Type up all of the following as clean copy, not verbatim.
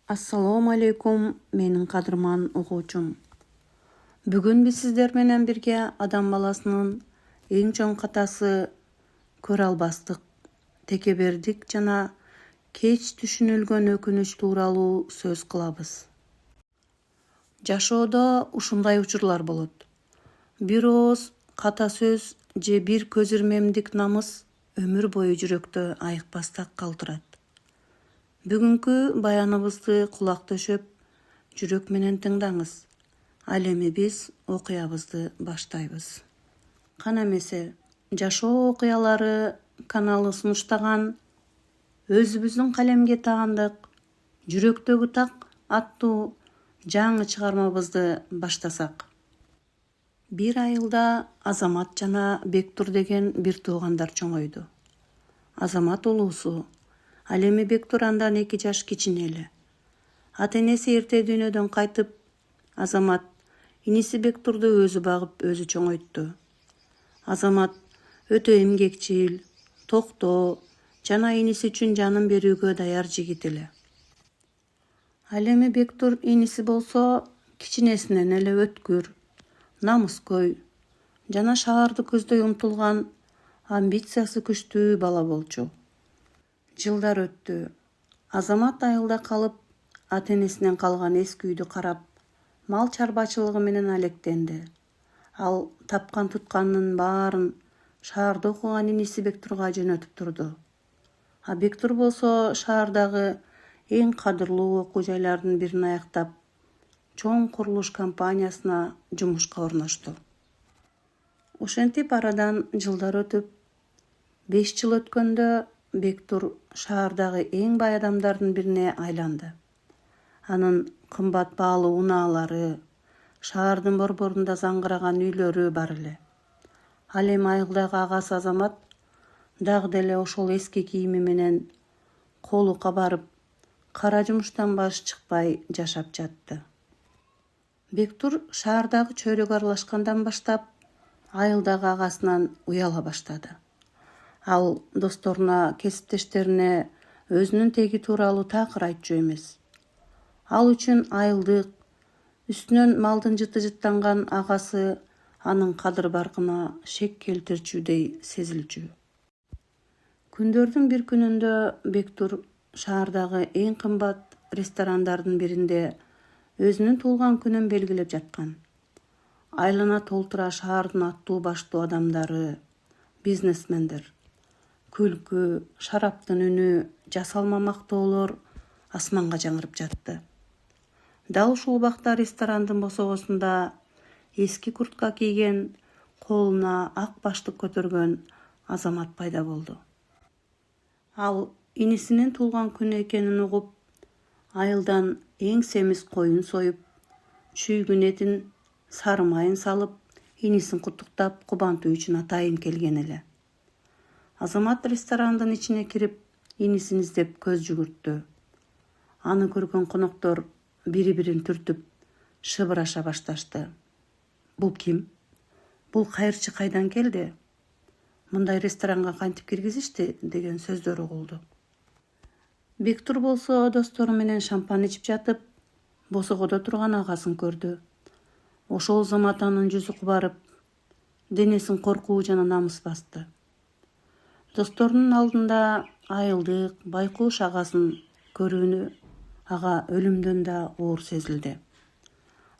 Assalomu alaykum, mening qadrman o'quvchim. Bugun biz sizler menen birge adam balasının eng чоң катасы көрө албастык, tekebirdik жана кеч түшүнүлгөн өкүнүч тууралуу сөз кылабыз. Жашоодо ушундай учурлар болот. Бир ооз ката сөз же бир көзүрмемдик намыс өмүр бою жүрөктө айыкпастак калтырат. Бүгүнкү баяныбызды кулак төшөп, жүрөк менен тыңдаңыз. Ал эми биз окуябызды баштайбыз. Кана эмесе, жашоо окуялары каналы сунуштаган өзүбүздүн калемге таандык Жүрөктөгү так аттуу жаңы чыгармабызды баштасак. Бир айылда Азамат жана Бектур деген бир туугандар чоңойду. Азамат улуусу, ал эми Бектур андан 2 жаш кичине эле. Ата-энеси эрте дүйнөдөн кайтып, Азамат иниси Бектурду өзү багып, өзү чоңойтту. Азамат өтө эмгекчил, токтоо жана иниси үчүн жанын берүүгө даяр жигит эле. Ал эми Бектур иниси болсо кичинесинен эле өткүр, намыскөй жана шаарды көздөй умтулган, амбициясы күчтүү бала болчу. Жылдар өттү. Азамат айылда калып, ата-энесинен калган эски үйдү карап, мал чарбачылыгы менен алектенди. Ал тапкан тутканынын баарын шаарда окуган иниси Бектурга жөнөтүп турду. А Бектур болсо шаардагы эң кадырлуу окуу жайлардын бирин аяктап, чоң курулуш компаниясына жумушка орношту. Ошентип арадан жылдар өтүп, 5 жыл өткөндө Бектур шаардагы эң бай адамдардын бирине айланды. Анын кымбат баалуу унаалары, шаардын борборунда заңгыраган үйлөрү бар эле. Ал эми айылдагы агасы Азамат дагы деле ошол эски кийими менен колу кабарып, кара жумуштан баш чыкпай жашап жатты. Бектур шаардагы чөйрөгө аралашкандан баштап айылдагы агасынан уяла баштады. Ал досторуна, кесиптештерине өзүнүн теги тууралуу такыр айтчу эмес. Ал үчүн айылдык, үстүнөн малдын жыты жыттанган агасы анын кадыр баркына шек келтирчүдөй сезилчү. Күндөрдүн бир күнүндө Бектур шаардагы эң кымбат ресторандардын биринде өзүнүн туулган күнүн белгилеп жаткан. Айлана толтура шаардын аттуу баштуу адамдары, бизнесмендер. Күлкү, шараптын үнү, жасалма мактоолор асманга жаңырып жатты. Дал ушул убакта ресторандын босогосунда эски куртка кийген, колуна ак баштык көтөргөн Азамат пайда болду. Ал инисинин туулган күнү экенин угуп, айылдан эң семиз коюн союп, чүйгүн этин, сары майын салып, инисин куттуктап, кубантуу үчүн атайын келген эле. Азамат ресторандын ичине кирип, инисин издеп көз жүгүрттү. Аны көргөн коноктор бири-бирин түртүп, шыбыраша башташты. Бул ким? Бул кайырчы кайдан келди? Мындай ресторанга кантип киргизишти деген сөздөр угулду. Бектур болсо достору менен шампан ичип жатып, босогодо турган агасын көрдү. Ошол замат анын жүзү кубарып, денесин коркуу жана намыс басты. Досторунун алдында айылдык, байкуш агасын көрүүнү ага өлүмдөн да оор сезилди.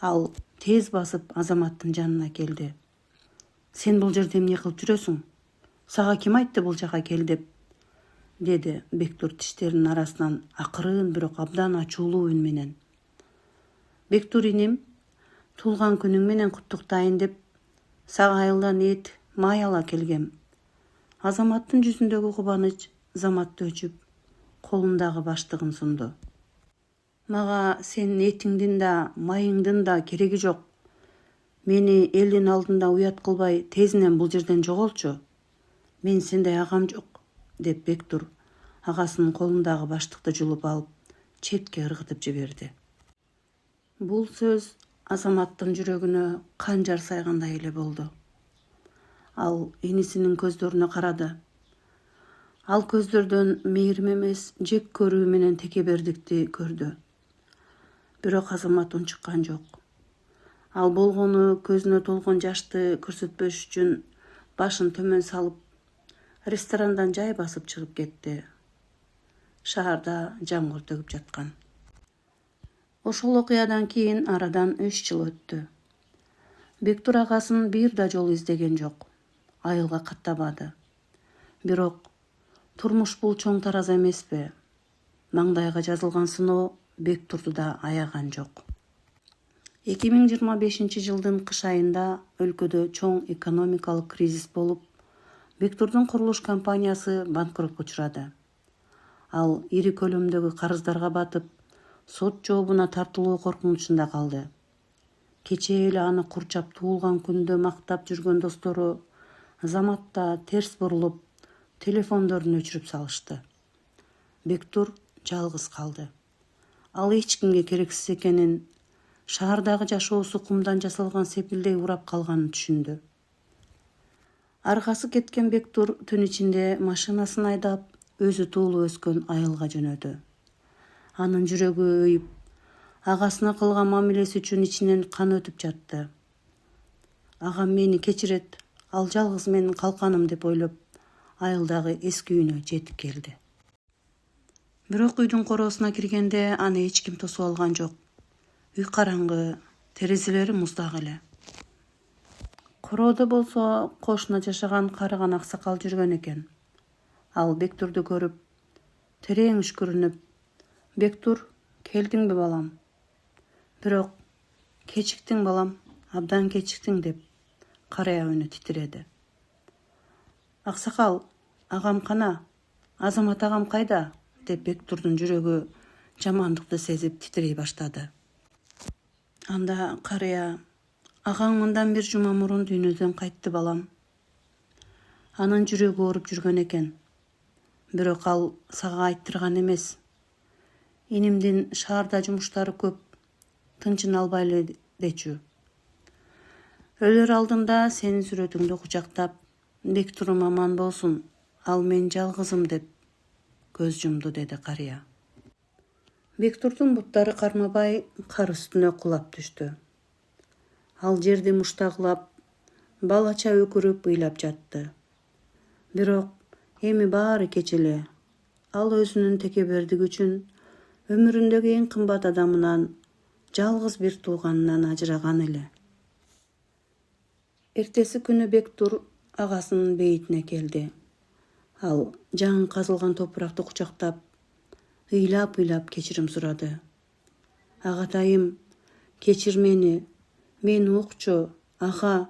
Ал тез басып Азаматтын жанына келди. Сен бул жерде эмне кылып жүрөсүң? Сага ким айтты бул жака кел деп? Деди Бектур тиштеринин арасынан акырын, бирок абдан ачуулуу үн менен. Бектур иним, туулган күнүң менен куттуктайын деп, сага айылдан эт, май ала келгем. Азаматтын жүзүндөгү кубаныч заматты өчүп, колундагы баштыгын сунду. Мага сенин этиңдин да, майыңдын да кереги жок. Мени элдин алдында уят кылбай, тезинен бул жерден жоголчу. Мен сендей агам жок, деп Бектур агасынын колундагы баштыкты жулуп алып, четке ыргытып жиберди. Бул сөз Азаматтын жүрөгүнө канжар сайгандай эле болду. Ал инисинин көздөрүнө карады. Ал көздөрдөн мээрим эмес, жек көрүү менен текебердикти көрдү. бирок азамат унчуккан жок. Ал болгону көзүнө толгон жашты көрсөтпөш үчүн башын төмөн салып, ресторандан жай басып чыгып кетти. Шаарда жамгыр төгүп жаткан. Ошол окуядан кийин арадан 3 жыл өттү. Бектур агасын бир да жолу издеген жок. Айылга каттабады. Бирок турмуш бул чоң тараз эмеспи? Маңдайга жазылган сыноо Бектурду да аяган жок. 2025 жылдын кыш айында өлкөдө чоң экономикалык кризис болуп, Бектурдун курулуш компаниясы банкротко учурады. Ал ири көлөмдөгү карыздарга батып, сот жообуна тартылуу коркунучунда калды. Кечээ эле аны курчап туулган күндө мактап жүргөн достору заматта терс бурулуп, телефондорун өчүрүп салышты. Бектур жалгыз калды. Ал эч кимге керексиз экенин, шаардагы жашоосу кумдан жасалган сепилдей урап калганын түшүндү. Аргасы кеткен Бектур түн ичинде машинасын айдап, өзү туулуп өскөн айылга жөнөдү. Анын жүрөгү өйүп, агасына кылган мамилеси үчүн ичинен кан өтүп жатты. Агам мени кечирет, ал жалгыз менин калканым деп ойлоп, айылдагы эски үйүнө жетип келди. Бирок үйдүн короосуна киргенде аны эч ким тосуп алган жок. Үй караңгы, терезелери муздак эле. Короодо болсо кошуна жашаган карыган аксакал жүргөн экен. Ал Бектурду көрүп, терең үшкүрүнүп, «Бектур, келдиңби балам?» Бирок «Кечиктиң балам, абдан кечиктиң» деп карая үнү титиреди. «Аксакал, агам кана? Азамат агам кайда?» деп Бектурдун жүрөгү жамандыкты сезип титирей баштады. Анда карыя: «Агаң мындан бир жума мурун дүйнөдөн кайтты балам. Анын жүрөгү ооруп жүргөн экен. Бирок ал сага айттырган эмес. Инимдин шаарда жумуштары көп, тынчын албай эле дечү. Өлөр алдында сенин сүрөтүңдү кучактап, Бектурум аман болсун, ал мен жалгызым деп көз жумду», деди карыя. Бектурдун буттары кармабай кар үстүнө кулап түштү. Ал жерди муштагылап, балача өкүрүп ыйлап жатты. Бирок эми баары кеч эле. Ал өзүнүн текебердиги үчүн өмүрүндөгү эң кымбат адамынан, жалгыз бир тууганынан ажыраган эле. Эртеси күнү Бектур агасынын бейитине келди. Ал жаңы казылган топуракты кучактап, ыйлап кечирим сурады. «Агатайым, кечир мени укчу, ага,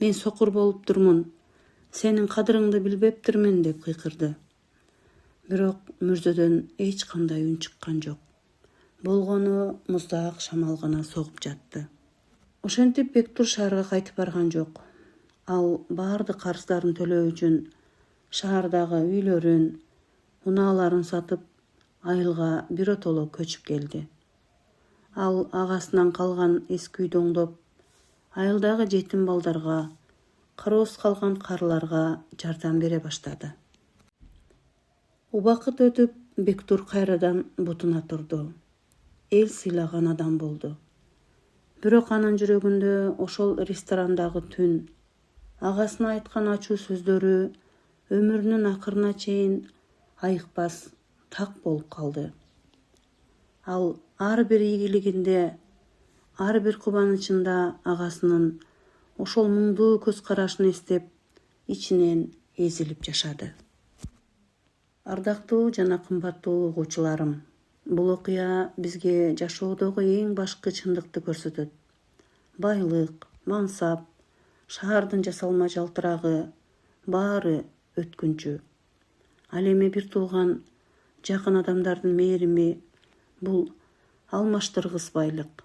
мен сокур болуптурмун, сенин кадырыңды билбептирмин» деп кыйкырды. Бирок мүрзөдөн эч кандай үн чыккан жок. Болгону муздак шамал гана согуп жатты. Ошентип Бектур шаарга кайтып барган жок. Ал баардык карыздарын төлөө үчүн шаардагы үйлөрүн, унааларын сатып, айылга биротоло көчүп келди. Ал агасынан калган эски үйдү оңдоп, айылдагы жетим балдарга, кароосуз калган карыларга жардам бере баштады. Убакыт өтүп, Бектур кайрадан бутуна турду. Эл сыйлаган адам болду. Бирок анын жүрөгүндө ошол ресторандагы түн, агасына айткан ачуу сөздөрү өмүрүнүн акырына чейин айыкпас так болуп калды. Ал ар бир ийгилигинде, ар бир кубанычында агасынын ошол муңдуу көз карашын эстеп, ичинен эзилип жашады. Ардактуу жана кымбаттуу угуучуларым, бул окуя бизге жашоодогу эң башкы чындыкты көрсөтөт. Байлык, мансап, шаардын жасалма жалтырагы баары өткүнчү. Ал эми бир тууган, жакын адамдардын мээрими бул алмаштыргыс байлык.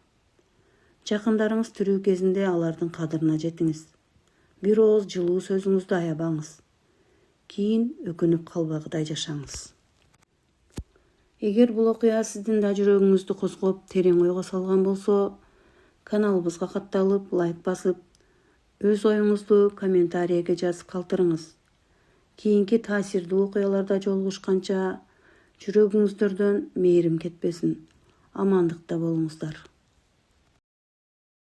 Жакындарыңыз тирүү кезинде алардын кадырына жетиңиз. Бир ооз жылуу сөзүңүздү аябаңыз. Кийин өкүнүп калбагыдай жашаңыз. Эгер бул окуя сиздин да жүрөгүңүздү козгоп, терең ойго салган болсо, каналыбызга катталып, лайк басып, өз оюңузду комментарийге жазып калтырыңыз. Кийинки таасирдүү окуяларда жолугушканча жүрөгүңүздөрдөн мээрим кетпесин. амандыкта болуңуздар.